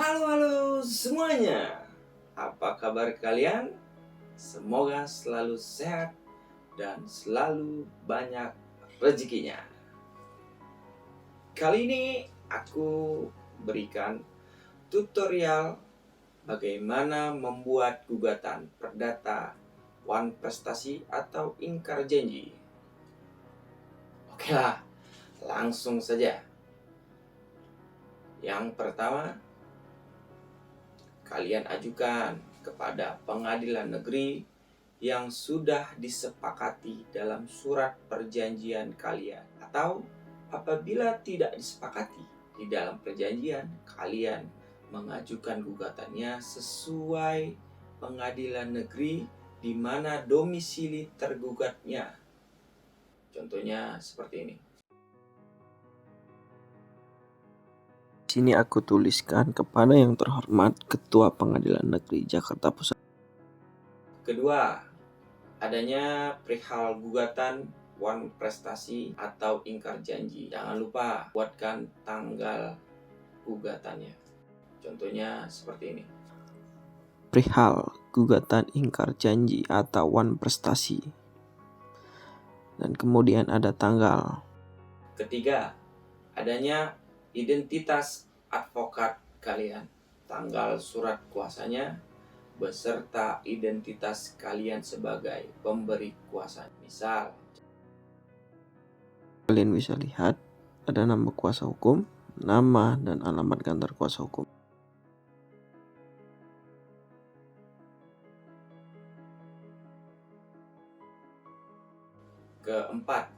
Halo semuanya. Apa kabar kalian? Semoga selalu sehat dan selalu banyak rezekinya. Kali ini aku berikan tutorial bagaimana membuat gugatan perdata One Prestasi atau ingkar janji. Oke lah, langsung saja. Yang pertama, kalian ajukan kepada pengadilan negeri yang sudah disepakati dalam surat perjanjian kalian, atau apabila tidak disepakati di dalam perjanjian, kalian mengajukan gugatannya sesuai pengadilan negeri di mana domisili tergugatnya. Contohnya seperti ini. Sini aku tuliskan kepada yang terhormat Ketua Pengadilan Negeri Jakarta Pusat. Kedua, adanya perihal gugatan One Prestasi atau ingkar janji. Jangan lupa buatkan tanggal gugatannya. Contohnya seperti ini. Perihal gugatan ingkar janji atau One Prestasi. Dan kemudian ada tanggal. Ketiga, adanya identitas advokat kalian, tanggal surat kuasanya, beserta identitas kalian sebagai pemberi kuasa. Misal, Kalian bisa lihat ada nama kuasa hukum, nama dan alamat kantor kuasa hukum. keempat,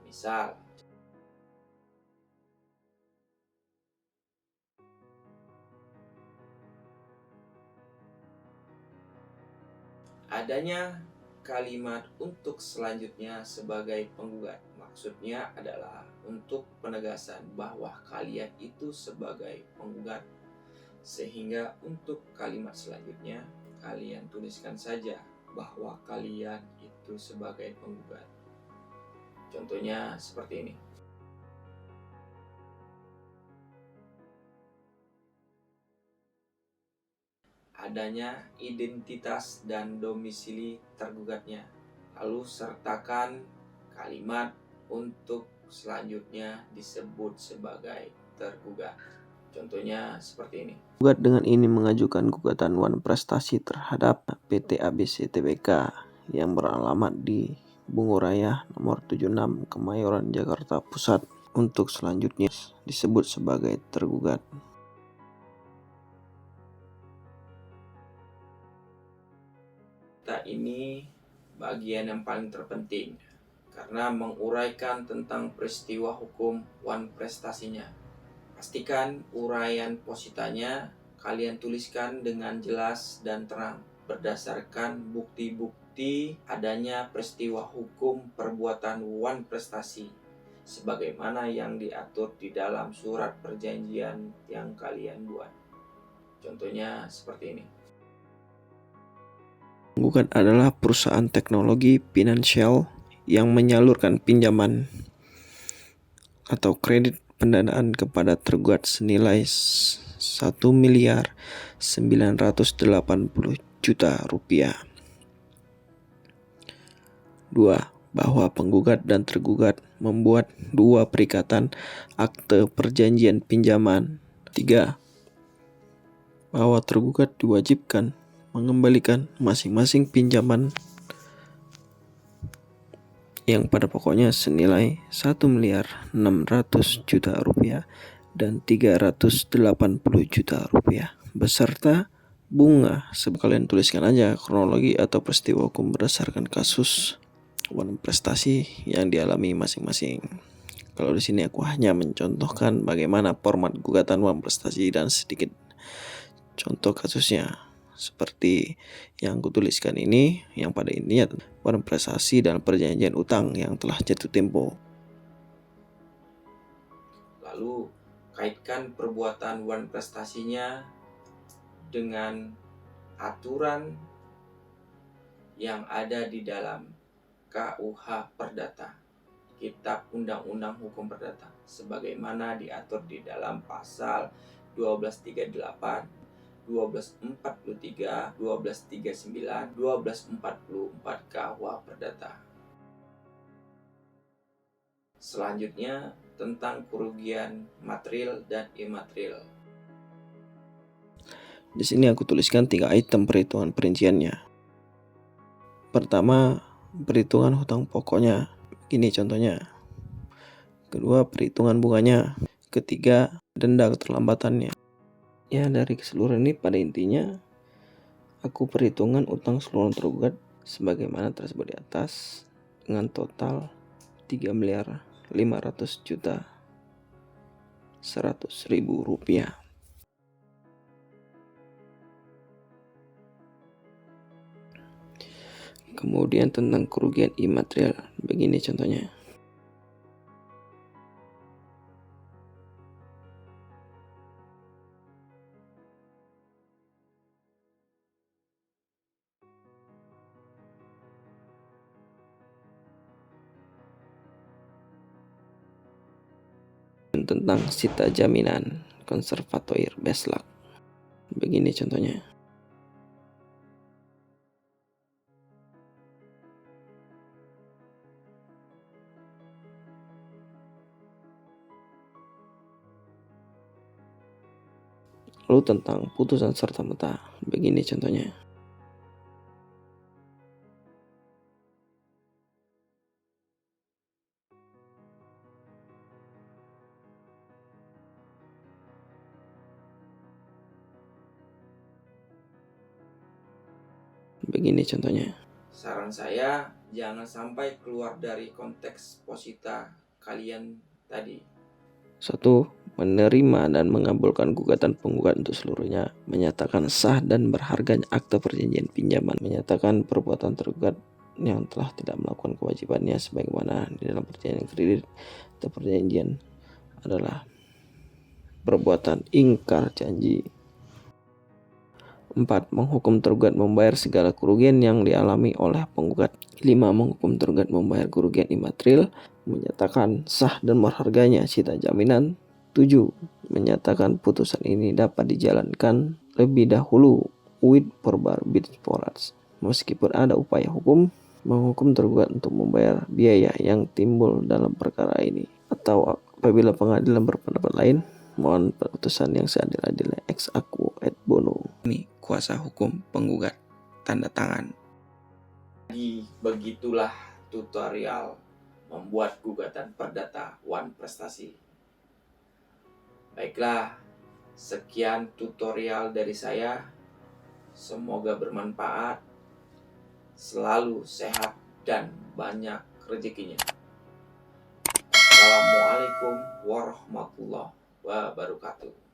misal adanya kalimat untuk selanjutnya sebagai penggugat. Maksudnya adalah untuk penegasan bahwa kalian itu sebagai penggugat. Sehingga untuk kalimat selanjutnya kalian tuliskan saja bahwa kalian itu sebagai penggugat. Contohnya seperti ini. Adanya identitas dan domisili tergugatnya. Lalu sertakan kalimat untuk selanjutnya disebut sebagai tergugat. Contohnya seperti ini. Gugat dengan ini mengajukan gugatan One Prestasi terhadap PT ABC Tbk yang beralamat di Bungo Raya nomor 76 Kemayoran Jakarta Pusat untuk selanjutnya disebut sebagai tergugat. Ini bagian yang paling terpenting karena menguraikan tentang peristiwa hukum One Prestasinya. Pastikan uraian positanya kalian tuliskan dengan jelas dan terang berdasarkan bukti-bukti adanya peristiwa hukum perbuatan One Prestasi sebagaimana yang diatur di dalam surat perjanjian yang kalian buat. Contohnya seperti ini. Penggugat adalah perusahaan teknologi finansial yang menyalurkan pinjaman atau kredit pendanaan kepada tergugat senilai 1.980.000.000 rupiah. 2. Bahwa penggugat dan tergugat membuat 2 perikatan akte perjanjian pinjaman. 3. Bahwa tergugat diwajibkan mengembalikan masing-masing pinjaman yang pada pokoknya senilai 1.600.000.000 rupiah dan 380 juta rupiah beserta bunga. Kalian tuliskan aja kronologi atau peristiwa hukum berdasarkan kasus One Prestasi yang dialami masing-masing. Kalau di sini aku hanya mencontohkan bagaimana format gugatan One Prestasi dan sedikit contoh kasusnya. Seperti yang kutuliskan ini, yang pada intinya One Prestasi dan perjanjian utang yang telah jatuh tempo. Lalu kaitkan perbuatan One Prestasinya dengan aturan yang ada di dalam KUH Perdata. Kitab Undang-Undang Hukum Perdata sebagaimana diatur di dalam pasal 1238, 1243, 1239, 1244 KUH Perdata. Selanjutnya tentang kerugian material dan imaterial. Di sini aku tuliskan 3 item perhitungan perinciannya. Pertama, perhitungan hutang pokoknya. Ini contohnya. Kedua, perhitungan bunganya. Ketiga, denda keterlambatannya. Ya, dari keseluruhan ini pada intinya aku perhitungan utang seluruh tergugat sebagaimana tersebut di atas dengan total 3.500.100.000 rupiah. Kemudian tentang kerugian imaterial, begini contohnya. Tentang sita jaminan konservatoir Beslak. Begini contohnya. Lalu tentang putusan serta-merta. Begini contohnya. Begini contohnya. Saran saya, jangan sampai keluar dari konteks posita kalian tadi. 1. Menerima dan mengabulkan gugatan penggugat untuk seluruhnya, menyatakan sah dan berharganya akta perjanjian pinjaman, menyatakan perbuatan tergugat yang telah tidak melakukan kewajibannya sebagaimana di dalam perjanjian kredit atau perjanjian adalah perbuatan ingkar janji. 4. Menghukum tergugat membayar segala kerugian yang dialami oleh penggugat. 5. Menghukum tergugat membayar kerugian imaterial, menyatakan sah dan berharganya sita jaminan. 7. Menyatakan putusan ini dapat dijalankan lebih dahulu with forbidden forwards, meskipun ada upaya hukum. Menghukum tergugat untuk membayar biaya yang timbul dalam perkara ini, atau apabila pengadilan berpendapat lain, mohon putusan yang seadil-adilnya ex aequo et bono. Ini kuasa hukum penggugat, tanda tangan. Jadi begitulah tutorial membuat gugatan perdata One Prestasi. Baiklah, sekian tutorial dari saya. Semoga bermanfaat, selalu sehat dan banyak rezekinya. Assalamualaikum warahmatullahi wabarakatuh.